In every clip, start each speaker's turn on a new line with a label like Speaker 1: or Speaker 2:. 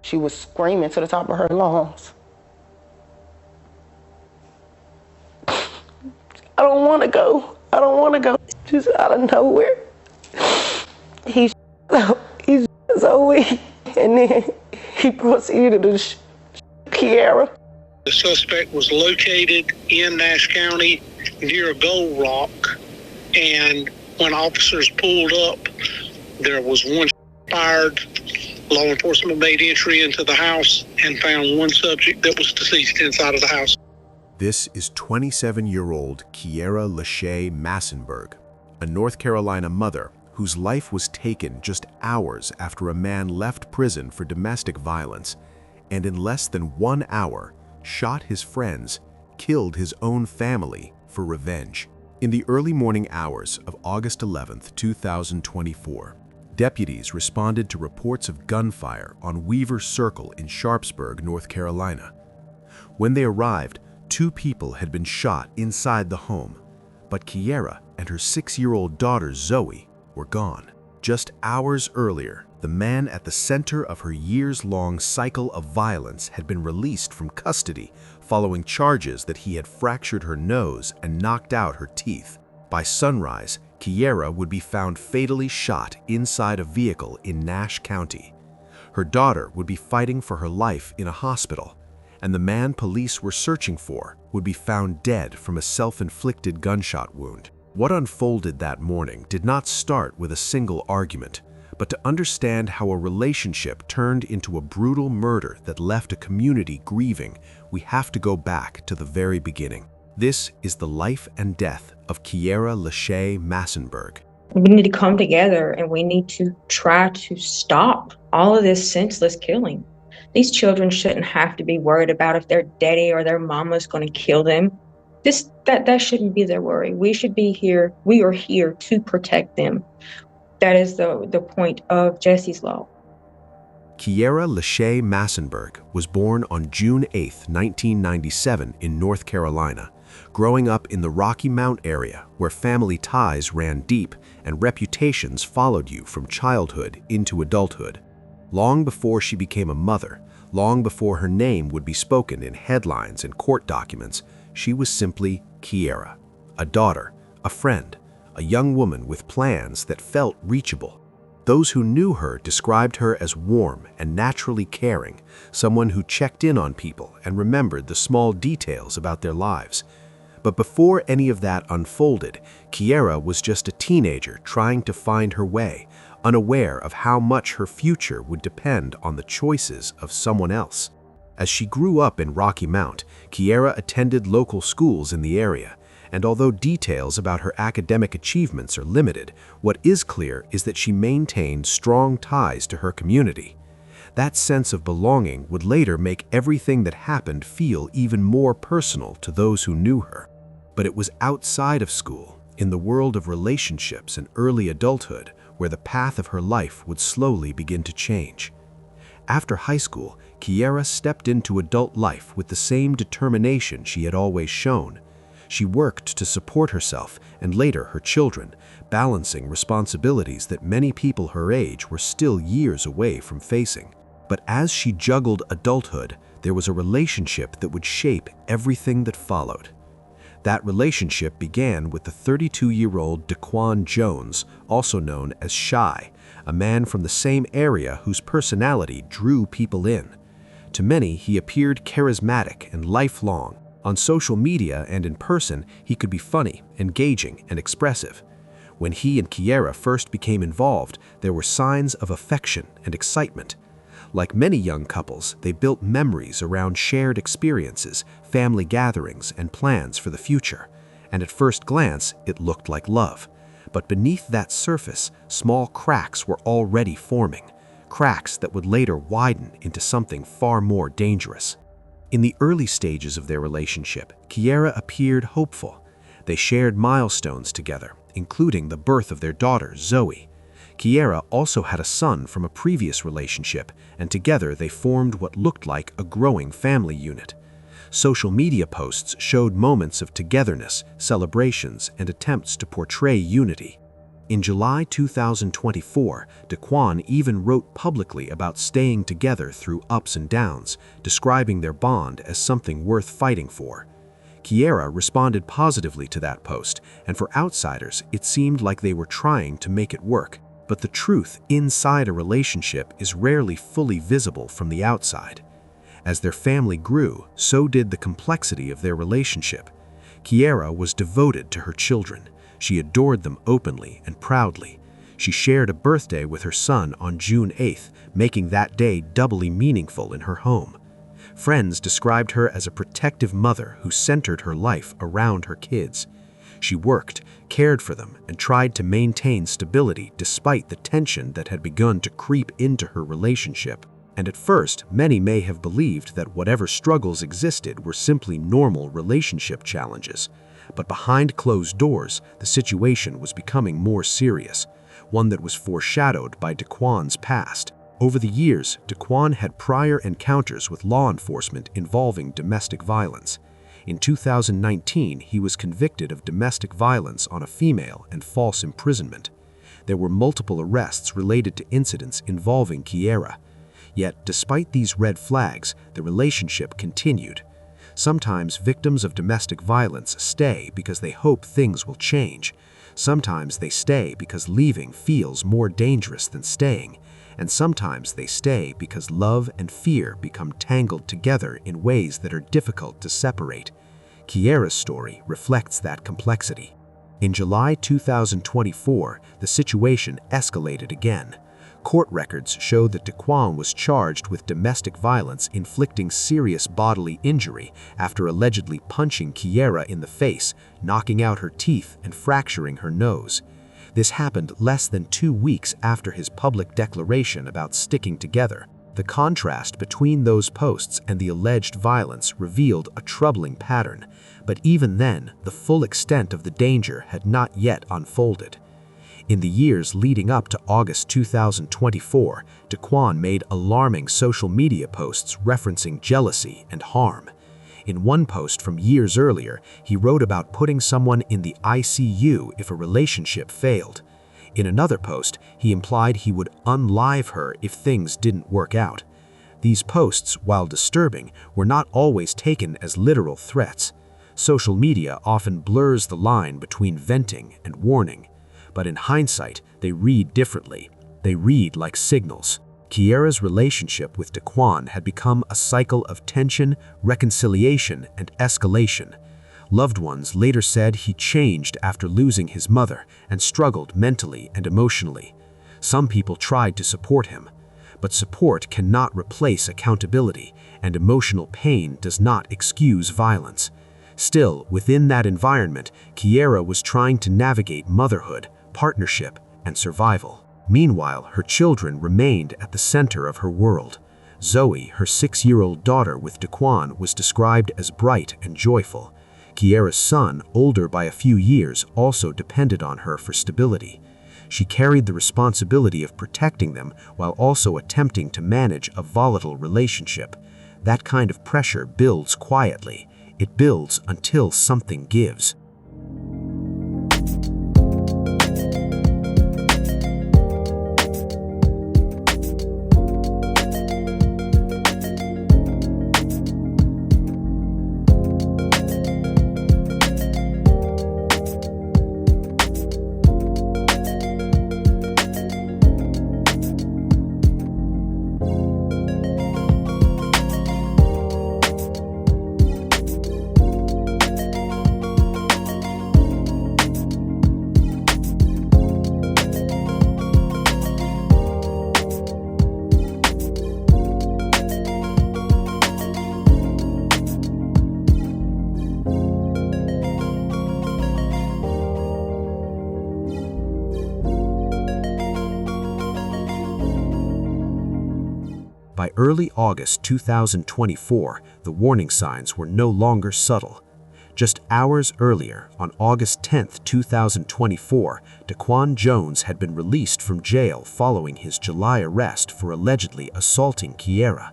Speaker 1: She was screaming to the top of her lungs. I don't want to go. I don't want to go. Just out of nowhere. He's so weak. And then he proceeded to Kiara.
Speaker 2: The suspect was located in Nash County near a gold rock, and when officers pulled up, there was one fired. Law enforcement made entry into the house and found one subject that was deceased inside of the house.
Speaker 3: This is 27-year-old Kiara Lachey Massenberg, a North Carolina mother whose life was taken just hours after a man left prison for domestic violence and in less than 1 hour shot his friends, killed his own family for revenge. In the early morning hours of August 11, 2024, deputies responded to reports of gunfire on Weaver Circle in Sharpsburg, North Carolina. When they arrived, 2 people had been shot inside the home, but Kiara and her 6-year-old daughter Zoe were gone. Just hours earlier, the man at the center of her years-long cycle of violence had been released from custody following charges that he had fractured her nose and knocked out her teeth. By sunrise, Kiara would be found fatally shot inside a vehicle in Nash County. Her daughter would be fighting for her life in a hospital, and the man police were searching for would be found dead from a self-inflicted gunshot wound. What unfolded that morning did not start with a single argument, but to understand how a relationship turned into a brutal murder that left a community grieving, we have to go back to the very beginning. This is the life and death of Kiara Lachey Massenberg.
Speaker 4: We need to come together and we need to try to stop all of this senseless killing. These children shouldn't have to be worried about if their daddy or their mama is going to kill them. That shouldn't be their worry. We should be here. We are here to protect them. That is the point of Jesse's Law.
Speaker 3: Kiara Lachey Massenberg was born on June 8, 1997 in North Carolina, growing up in the Rocky Mount area where family ties ran deep and reputations followed you from childhood into adulthood. Long before she became a mother, long before her name would be spoken in headlines and court documents, she was simply Kiara, a daughter, a friend, a young woman with plans that felt reachable. Those who knew her described her as warm and naturally caring, someone who checked in on people and remembered the small details about their lives. But before any of that unfolded, Kiara was just a teenager trying to find her way, unaware of how much her future would depend on the choices of someone else. As she grew up in Rocky Mount, Kiara attended local schools in the area, and although details about her academic achievements are limited, what is clear is that she maintained strong ties to her community. That sense of belonging would later make everything that happened feel even more personal to those who knew her. But it was outside of school, in the world of relationships and early adulthood, where the path of her life would slowly begin to change. After high school, Kiara stepped into adult life with the same determination she had always shown. She worked to support herself and later her children, balancing responsibilities that many people her age were still years away from facing. But as she juggled adulthood, there was a relationship that would shape everything that followed. That relationship began with the 32-year-old Daquan Jones, also known as Shy, a man from the same area whose personality drew people in. To many, he appeared charismatic and lifelong. On social media and in person, he could be funny, engaging, and expressive. When he and Kiara first became involved, there were signs of affection and excitement. Like many young couples, they built memories around shared experiences, family gatherings, and plans for the future. And at first glance, it looked like love. But beneath that surface, small cracks were already forming, cracks that would later widen into something far more dangerous. In the early stages of their relationship, Kiara appeared hopeful. They shared milestones together, including the birth of their daughter, Zoe. Kiara also had a son from a previous relationship, and together they formed what looked like a growing family unit. Social media posts showed moments of togetherness, celebrations, and attempts to portray unity. In July 2024, Daquan even wrote publicly about staying together through ups and downs, describing their bond as something worth fighting for. Kiara responded positively to that post, and for outsiders, it seemed like they were trying to make it work. But the truth inside a relationship is rarely fully visible from the outside. As their family grew, so did the complexity of their relationship. Kiara was devoted to her children. She adored them openly and proudly. She shared a birthday with her son on June 8th, making that day doubly meaningful in her home. Friends described her as a protective mother who centered her life around her kids. She worked, cared for them, and tried to maintain stability despite the tension that had begun to creep into her relationship. And at first, many may have believed that whatever struggles existed were simply normal relationship challenges. But behind closed doors, the situation was becoming more serious, one that was foreshadowed by Daquan's past. Over the years, Daquan had prior encounters with law enforcement involving domestic violence. In 2019, he was convicted of domestic violence on a female and false imprisonment. There were multiple arrests related to incidents involving Kiara. Yet, despite these red flags, the relationship continued. Sometimes victims of domestic violence stay because they hope things will change. Sometimes they stay because leaving feels more dangerous than staying. And sometimes they stay because love and fear become tangled together in ways that are difficult to separate. Kiara's story reflects that complexity. In July 2024, the situation escalated again. Court records show that Daquan was charged with domestic violence inflicting serious bodily injury after allegedly punching Kiara in the face, knocking out her teeth and fracturing her nose. This happened less than 2 weeks after his public declaration about sticking together. The contrast between those posts and the alleged violence revealed a troubling pattern, but even then, the full extent of the danger had not yet unfolded. In the years leading up to August 2024, Daquan made alarming social media posts referencing jealousy and harm. In one post from years earlier, he wrote about putting someone in the ICU if a relationship failed. In another post, he implied he would unlive her if things didn't work out. These posts, while disturbing, were not always taken as literal threats. Social media often blurs the line between venting and warning. But in hindsight, they read differently. They read like signals. Kiara's relationship with Daquan had become a cycle of tension, reconciliation, and escalation. Loved ones later said he changed after losing his mother and struggled mentally and emotionally. Some people tried to support him. But support cannot replace accountability, and emotional pain does not excuse violence. Still, within that environment, Kiara was trying to navigate motherhood, partnership, and survival. Meanwhile, her children remained at the center of her world. Zoe, her 6-year-old daughter with Daquan, was described as bright and joyful. Kiara's son, older by a few years, also depended on her for stability. She carried the responsibility of protecting them while also attempting to manage a volatile relationship. That kind of pressure builds quietly. It builds until something gives. By early August 2024, the warning signs were no longer subtle. Just hours earlier, on August 10, 2024, Daquan Jones had been released from jail following his July arrest for allegedly assaulting Kiara.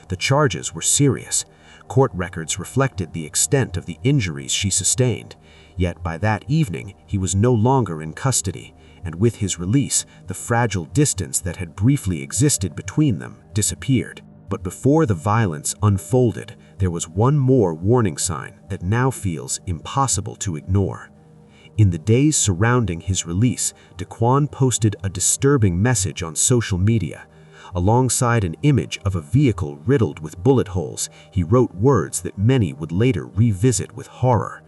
Speaker 3: The charges were serious. Court records reflected the extent of the injuries she sustained. Yet by that evening, he was no longer in custody, and with his release, the fragile distance that had briefly existed between them disappeared. But before the violence unfolded, there was one more warning sign that now feels impossible to ignore. In the days surrounding his release, Daquan posted a disturbing message on social media. Alongside an image of a vehicle riddled with bullet holes, he wrote words that many would later revisit with horror.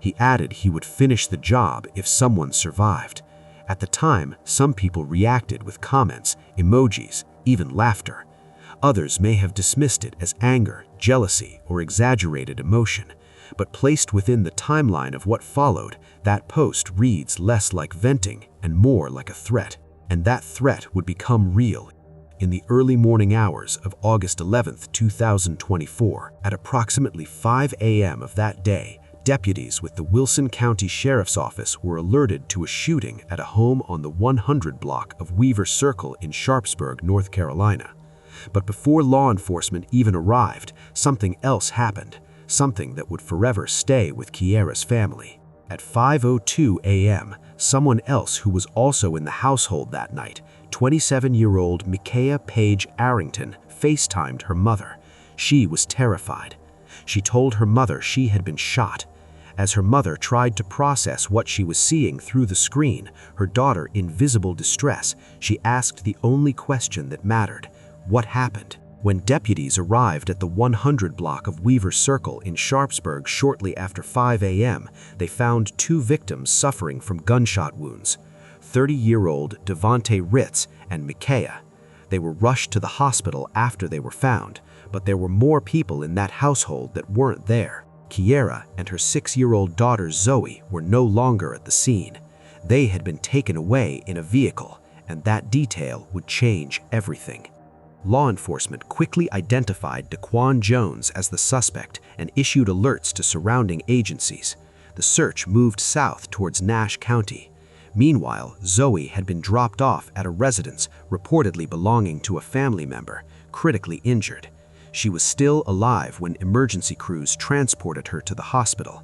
Speaker 3: He added he would finish the job if someone survived. At the time, some people reacted with comments, emojis, even laughter. Others may have dismissed it as anger, jealousy, or exaggerated emotion. But placed within the timeline of what followed, that post reads less like venting and more like a threat. And that threat would become real. In the early morning hours of August 11, 2024, at approximately 5 a.m. of that day, deputies with the Wilson County Sheriff's Office were alerted to a shooting at a home on the 100 block of Weaver Circle in Sharpsburg, North Carolina. But before law enforcement even arrived, something else happened, something that would forever stay with Kiara's family. At 5:02 a.m., someone else who was also in the household that night, 27-year-old Micaiah Paige Arrington, FaceTimed her mother. She was terrified. She told her mother she had been shot. As her mother tried to process what she was seeing through the screen, her daughter in visible distress, she asked the only question that mattered: what happened? When deputies arrived at the 100 block of Weaver Circle in Sharpsburg shortly after 5 a.m., they found two victims suffering from gunshot wounds: 30-year-old Devonte Ritz and Micaiah. They were rushed to the hospital after they were found, but there were more people in that household that weren't there. Kiara and her 6-year-old daughter Zoe were no longer at the scene. They had been taken away in a vehicle, and that detail would change everything. Law enforcement quickly identified Daquan Jones as the suspect and issued alerts to surrounding agencies. The search moved south towards Nash County. Meanwhile, Zoe had been dropped off at a residence reportedly belonging to a family member, critically injured. She was still alive when emergency crews transported her to the hospital.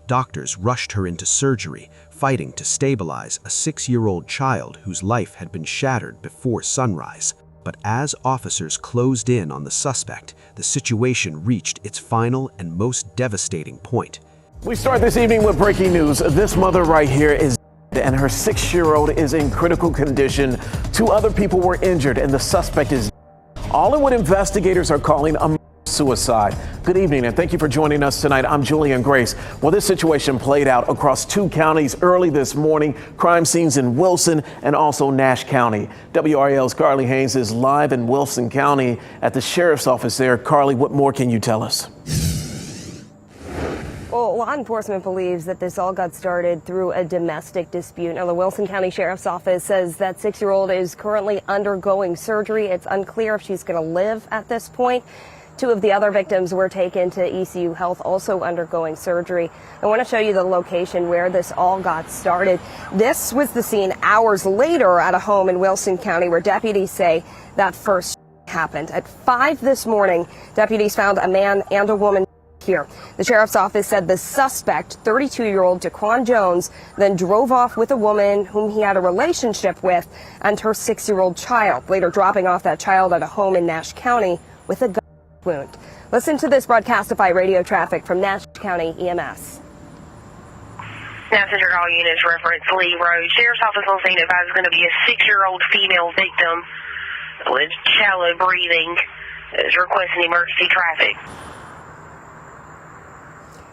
Speaker 3: Doctors rushed her into surgery, fighting to stabilize a 6-year-old child whose life had been shattered before sunrise. But as officers closed in on the suspect, the situation reached its final and most devastating point.
Speaker 5: We start this evening with breaking news. This mother right here is dead, and her 6-year-old is in critical condition. 2 other people were injured, and the suspect is dead. All in what investigators are calling a suicide. Good evening, and thank you for joining us tonight. I'm Julian Grace. Well, this situation played out across 2 counties early this morning. Crime scenes in Wilson and also Nash County. WRAL's Carly Haynes is live in Wilson County at the sheriff's office there. Carly, what more can you tell us?
Speaker 1: Well, law enforcement believes that this all got started through a domestic dispute. Now, the Wilson County Sheriff's Office says that 6-year-old is currently undergoing surgery. It's unclear if she's going to live at this point. 2 of the other victims were taken to ECU Health, also undergoing surgery. I want to show you the location where this all got started. This was the scene hours later at a home in Wilson County where deputies say that first happened. At 5 this morning, deputies found a man and a woman here. The sheriff's office said the suspect, 32-year-old Daquan Jones, then drove off with a woman whom he had a relationship with and her 6-year-old child, later dropping off that child at a home in Nash County with a gun wound. Listen to this broadcastify radio traffic from Nash County EMS.
Speaker 6: Passenger all units reference Lee Road. Sheriff's office on scene advises going to be a 6-year-old female victim with shallow breathing. Is requesting emergency traffic.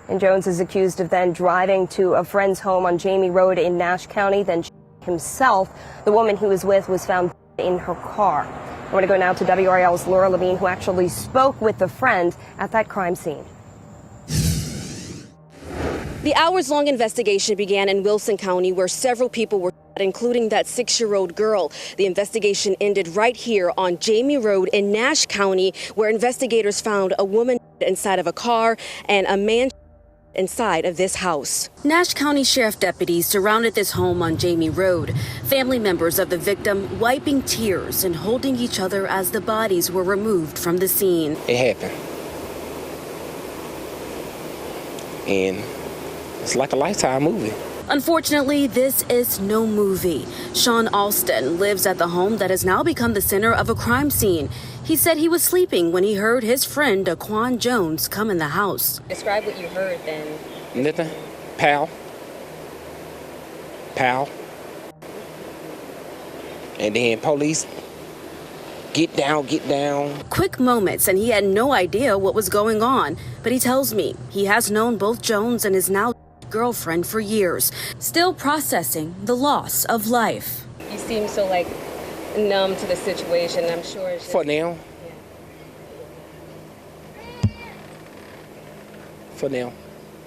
Speaker 1: And Jones is accused of then driving to a friend's home on Jamie Road in Nash County, then himself. The woman he was with was found in her car. I want to go now to WRAL's Laura Levine, who actually spoke with the friend at that crime scene.
Speaker 7: The hours-long investigation began in Wilson County, where several people were shot, including that 6-year-old girl. The investigation ended right here on Jamie Road in Nash County, where investigators found a woman inside of a car and a man inside of this house. Nash County Sheriff deputies surrounded this home on Jamie Road. Family members of the victim wiping tears and holding each other as the bodies were removed from the scene.
Speaker 8: It happened. And it's like a Lifetime movie.
Speaker 7: Unfortunately, this is no movie. Sean Alston lives at the home that has now become the center of a crime scene. He said he was sleeping when he heard his friend Daquan Jones come in the house. Describe what you heard then.
Speaker 8: Nothing. Pow. Pow. And then police. Get down, get down.
Speaker 7: Quick moments, and he had no idea what was going on. But he tells me he has known both Jones and his now girlfriend for years, still processing the loss of life. You seem so numb to the situation. I'm sure it's just...
Speaker 8: For now. Yeah. For now.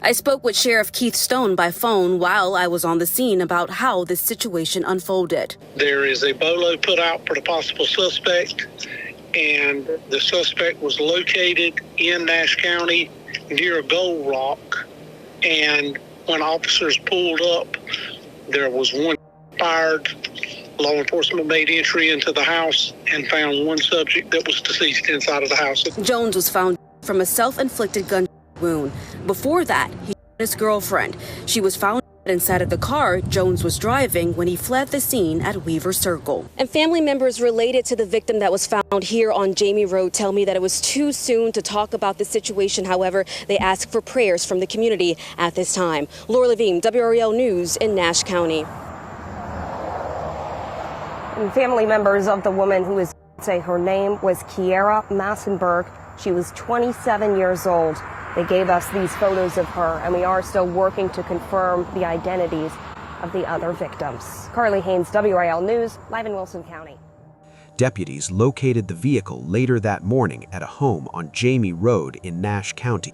Speaker 7: I spoke with Sheriff Keith Stone by phone while I was on the scene about how this situation unfolded.
Speaker 2: There is a BOLO put out for the possible suspect, and the suspect was located in Nash County near a gold rock. And when officers pulled up, there was one fired. Law enforcement made entry into the house and found one subject that was deceased inside of the house.
Speaker 7: Jones was found from a self-inflicted gun wound. Before that, he shot his girlfriend. She was found inside of the car Jones was driving when he fled the scene at Weaver Circle. And family members related to the victim that was found here on Jamie Road tell me that it was too soon to talk about the situation. However, they ask for prayers from the community at this time. Laura Levine, WREL News in Nash County.
Speaker 9: And family members of the woman who is say her name was Kiara Massenberg. She was 27 years old. They gave us these photos of her, and we are still working to confirm the identities of the other victims. Carly Haynes, WRAL News, live in Wilson County.
Speaker 3: Deputies located the vehicle later that morning at a home on Jamie Road in Nash County.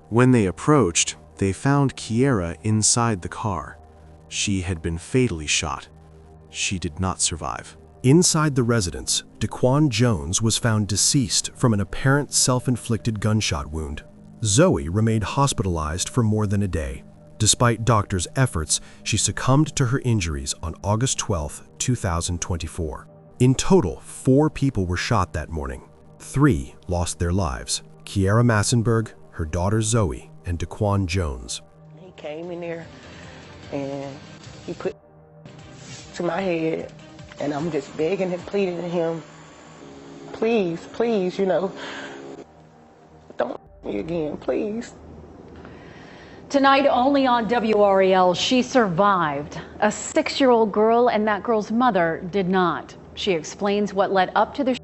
Speaker 3: When they approached, they found Kiara inside the car. She had been fatally shot. She did not survive. Inside the residence, Daquan Jones was found deceased from an apparent self-inflicted gunshot wound. Zoe remained hospitalized for more than a day. Despite doctors' efforts, she succumbed to her injuries on August 12, 2024. In total, 4 people were shot that morning. 3 lost their lives: Kiara Massenberg, her daughter Zoe, and Daquan Jones.
Speaker 1: He came in there and he put to my head, and I'm just begging and pleading to him, please, please, don't me again, please.
Speaker 10: Tonight, only on WREL, she survived. A 6-year-old girl, and that girl's mother did not. She explains what led up to the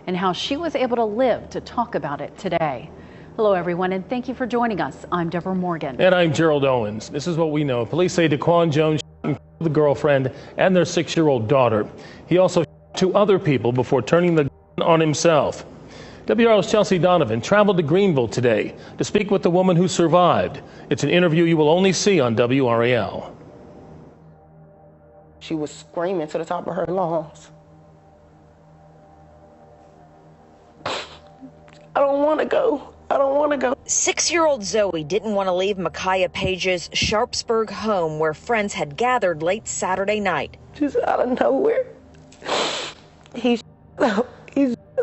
Speaker 10: and how she was able to live to talk about it today. Hello, everyone, and thank you for joining us. I'm Deborah Morgan.
Speaker 11: And I'm Gerald Owens. This is what we know. Police say Daquan Jones shot and killed the girlfriend and their 6-year-old daughter. He also shot 2 other people before turning the gun on himself. WRL's Chelsea Donovan traveled to Greenville today to speak with the woman who survived. It's an interview you will only see on WRAL.
Speaker 1: She was screaming to the top of her lungs. I don't want to go. I don't want to go.
Speaker 12: 6-year-old Zoe didn't want to leave Micaiah Page's Sharpsburg home where friends had gathered late Saturday night.
Speaker 1: Just out of nowhere, he's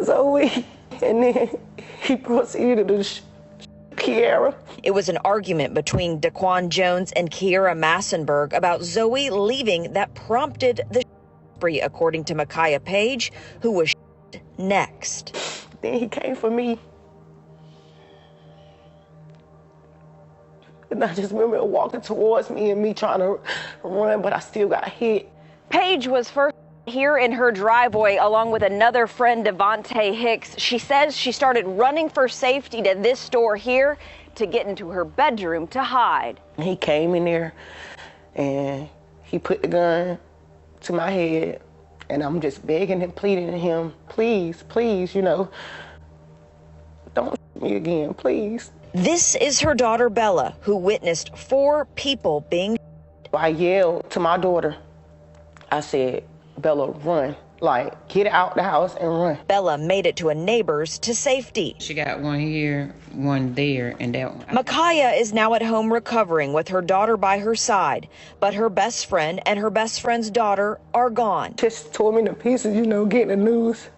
Speaker 1: so weak. And then he proceeded to Kiara.
Speaker 12: It was an argument between Daquan Jones and Kiara Massenberg about Zoe leaving that prompted the spree, according to Micaiah Page, who was next.
Speaker 1: Then he came for me. And I just remember walking towards me and me trying to run, but I still got hit.
Speaker 13: Page was first here in her driveway along with another friend, Devontae Hicks. She says she started running for safety to this store here to get into her bedroom to hide.
Speaker 1: He came in there and he put the gun to my head, and I'm just begging and pleading to him, please, please, don't shoot me again, please.
Speaker 12: This is her daughter Bella, who witnessed 4 people being shot.
Speaker 1: I yelled to my daughter. I said, Bella, run. Get out the house and run.
Speaker 12: Bella made it to a neighbor's to safety.
Speaker 14: She got one here, one there, and that one.
Speaker 12: Micaiah is now at home recovering with her daughter by her side, but her best friend and her best friend's daughter are gone.
Speaker 1: Just tore me to pieces, getting the news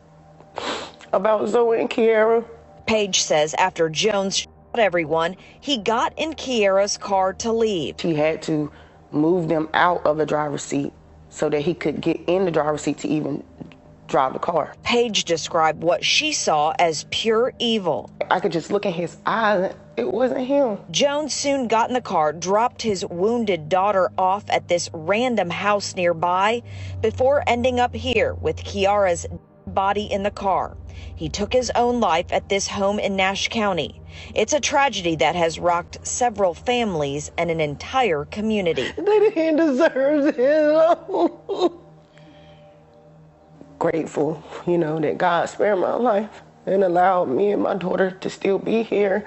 Speaker 1: about Zoe and Kiara.
Speaker 12: Page says after Jones shot everyone, he got in Kiara's car to leave.
Speaker 1: She had to moved them out of the driver's seat so that he could get in the driver's seat to even drive the car.
Speaker 12: Paige described what she saw as pure evil.
Speaker 1: I could just look in his eyes. It wasn't him.
Speaker 12: Jones soon got in the car, dropped his wounded daughter off at this random house nearby before ending up here with Kiara's body in the car. He took his own life at this home in Nash County. It's a tragedy that has rocked several families and an entire community.
Speaker 1: They didn't deserve it. Grateful, that God spared my life and allowed me and my daughter to still be here.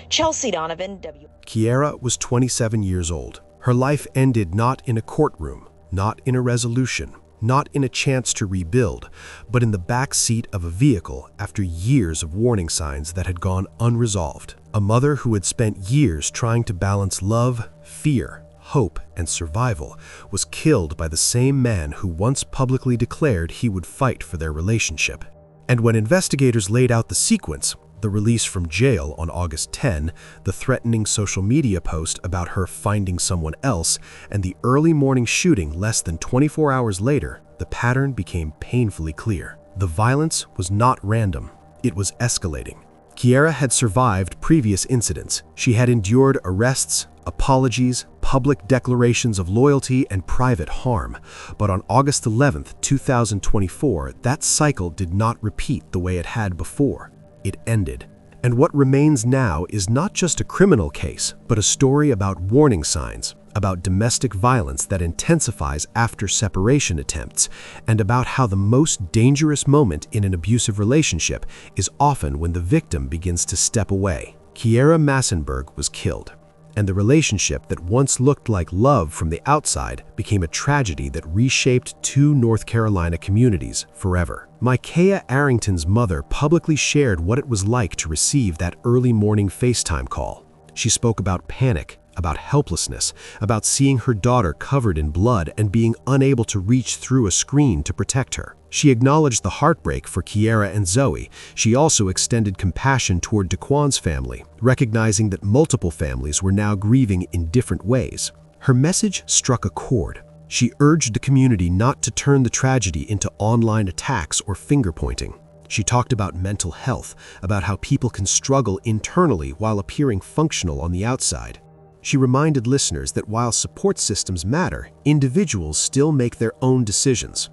Speaker 12: Chelsea Donovan,
Speaker 3: Kiara was 27 years old. Her life ended not in a courtroom, not in a resolution, not in a chance to rebuild, but in the back seat of a vehicle after years of warning signs that had gone unresolved. A mother who had spent years trying to balance love, fear, hope, and survival was killed by the same man who once publicly declared he would fight for their relationship. And when investigators laid out the sequence, the release from jail on August 10, the threatening social media post about her finding someone else, and the early morning shooting less than 24 hours later, the pattern became painfully clear. The violence was not random. It was escalating. Kiara had survived previous incidents. She had endured arrests, apologies, public declarations of loyalty, and private harm. But on August 11, 2024, that cycle did not repeat the way it had before. It ended. And what remains now is not just a criminal case, but a story about warning signs, about domestic violence that intensifies after separation attempts, and about how the most dangerous moment in an abusive relationship is often when the victim begins to step away. Kiara Massenberg was killed, and the relationship that once looked like love from the outside became a tragedy that reshaped two North Carolina communities forever. Micaiah Arrington's mother publicly shared what it was like to receive that early morning FaceTime call. She spoke about panic, about helplessness, about seeing her daughter covered in blood and being unable to reach through a screen to protect her. She acknowledged the heartbreak for Kiara and Zoe. She also extended compassion toward Daquan's family, recognizing that multiple families were now grieving in different ways. Her message struck a chord. She urged the community not to turn the tragedy into online attacks or finger-pointing. She talked about mental health, about how people can struggle internally while appearing functional on the outside. She reminded listeners that while support systems matter, individuals still make their own decisions.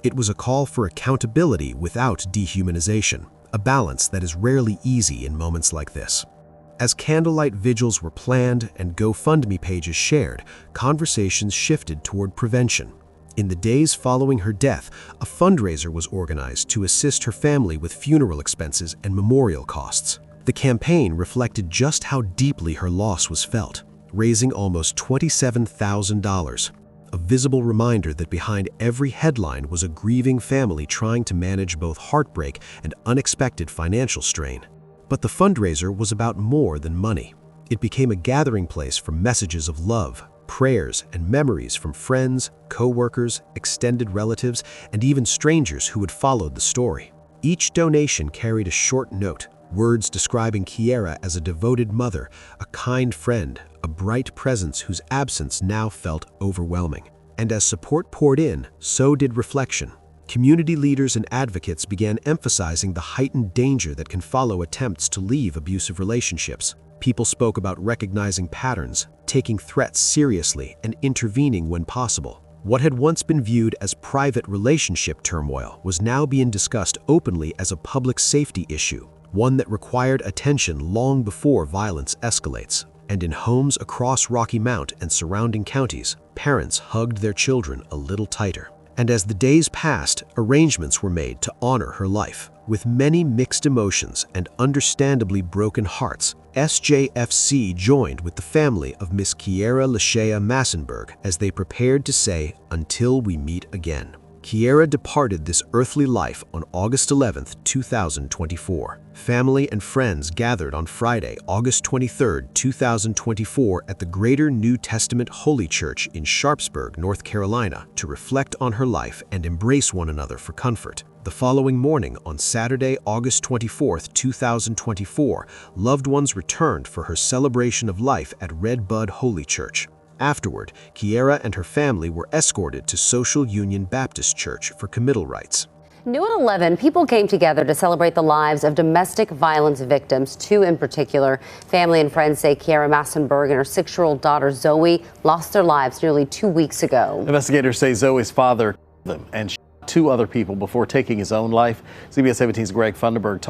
Speaker 3: It was a call for accountability without dehumanization, a balance that is rarely easy in moments like this. As candlelight vigils were planned and GoFundMe pages shared, conversations shifted toward prevention. In the days following her death, a fundraiser was organized to assist her family with funeral expenses and memorial costs. The campaign reflected just how deeply her loss was felt, raising almost $27,000, a visible reminder that behind every headline was a grieving family trying to manage both heartbreak and unexpected financial strain. But the fundraiser was about more than money. It became a gathering place for messages of love, prayers, and memories from friends, co-workers, extended relatives, and even strangers who had followed the story. Each donation carried a short note, words describing Kiara as a devoted mother, a kind friend, a bright presence whose absence now felt overwhelming. And as support poured in, so did reflection. Community leaders and advocates began emphasizing the heightened danger that can follow attempts to leave abusive relationships. People spoke about recognizing patterns, taking threats seriously, and intervening when possible. What had once been viewed as private relationship turmoil was now being discussed openly as a public safety issue, one that required attention long before violence escalates. And in homes across Rocky Mount and surrounding counties, parents hugged their children a little tighter. And as the days passed, arrangements were made to honor her life. With many mixed emotions and understandably broken hearts, SJFC joined with the family of Miss Kiara Lashea Massenberg as they prepared to say, "Until we meet again." Kiara departed this earthly life on August 11, 2024. Family and friends gathered on Friday, August 23, 2024 at the Greater New Testament Holy Church in Sharpsburg, North Carolina, to reflect on her life and embrace one another for comfort. The following morning, on Saturday, August 24, 2024, loved ones returned for her celebration of life at Red Bud Holy Church. Afterward, Kiara and her family were escorted to Social Union Baptist Church for committal rites.
Speaker 15: New at 11, people came together to celebrate the lives of domestic violence victims, 2 in particular. Family and friends say Kiara Massenberg and her 6-year-old daughter Zoe lost their lives nearly 2 weeks ago.
Speaker 5: Investigators say Zoe's father killed them and shot 2 other people before taking his own life. CBS 17's Greg Funderburg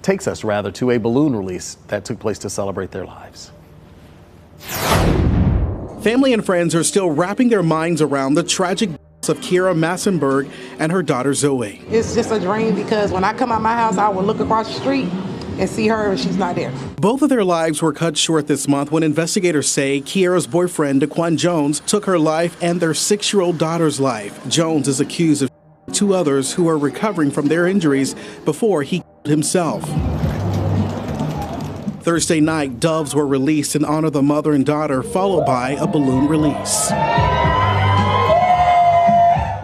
Speaker 5: takes us to a balloon release that took place to celebrate their lives.
Speaker 16: Family and friends are still wrapping their minds around the tragic of Kiara Massenberg and her daughter Zoe.
Speaker 17: It's just a dream because when I come out my house, I will look across the street and see her and she's not there.
Speaker 16: Both of their lives were cut short this month when investigators say Kiara's boyfriend, Daquan Jones, took her life and their 6-year-old daughter's life. Jones is accused of 2 others who are recovering from their injuries before he killed himself. Thursday night, doves were released in honor of the mother and daughter, followed by a balloon release.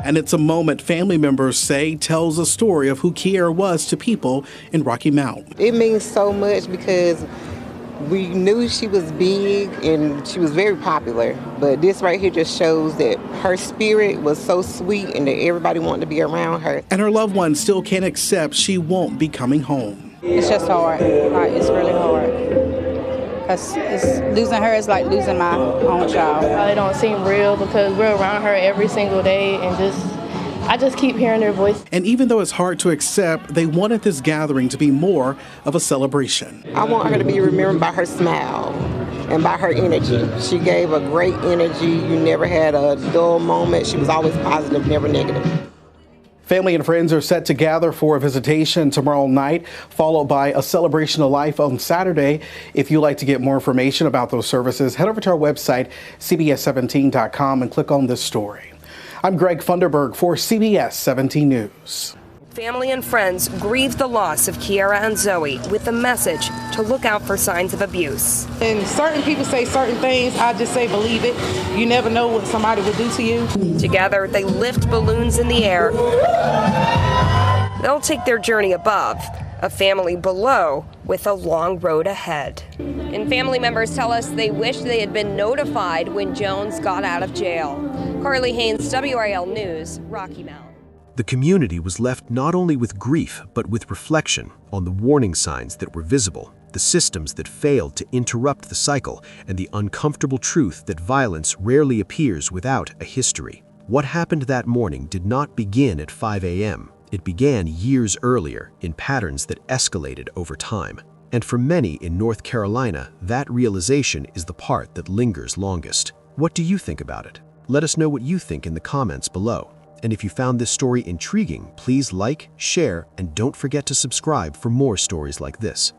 Speaker 16: And it's a moment family members say tells a story of who Kiara was to people in Rocky Mount.
Speaker 18: It means so much because we knew she was big and she was very popular, but this right here just shows that her spirit was so sweet and that everybody wanted to be around her.
Speaker 16: And her loved ones still can't accept she won't be coming home.
Speaker 19: It's just hard. Like, it's really hard. Because losing her is like losing my own child.
Speaker 20: It don't seem real because we're around her every single day and I just keep hearing her voice.
Speaker 16: And even though it's hard to accept, they wanted this gathering to be more of a celebration.
Speaker 18: I want her to be remembered by her smile and by her energy. She gave a great energy. You never had a dull moment. She was always positive, never negative.
Speaker 16: Family and friends are set to gather for a visitation tomorrow night, followed by a celebration of life on Saturday. If you'd like to get more information about those services, head over to our website, cbs17.com, and click on this story. I'm Greg Funderburg for CBS 17 News.
Speaker 9: Family and friends grieve the loss of Kiara and Zoe with the message to look out for signs of abuse.
Speaker 17: And certain people say certain things, I just say believe it. You never know what somebody will do to you.
Speaker 9: Together, they lift balloons in the air. They'll take their journey above, a family below with a long road ahead. And family members tell us they wish they had been notified when Jones got out of jail. Carly Haynes, WRL News, Rocky Mount.
Speaker 3: The community was left not only with grief, but with reflection on the warning signs that were visible, the systems that failed to interrupt the cycle, and the uncomfortable truth that violence rarely appears without a history. What happened that morning did not begin at 5 a.m. It began years earlier in patterns that escalated over time. And for many in North Carolina, that realization is the part that lingers longest. What do you think about it? Let us know what you think in the comments below. And if you found this story intriguing, please like, share, and don't forget to subscribe for more stories like this.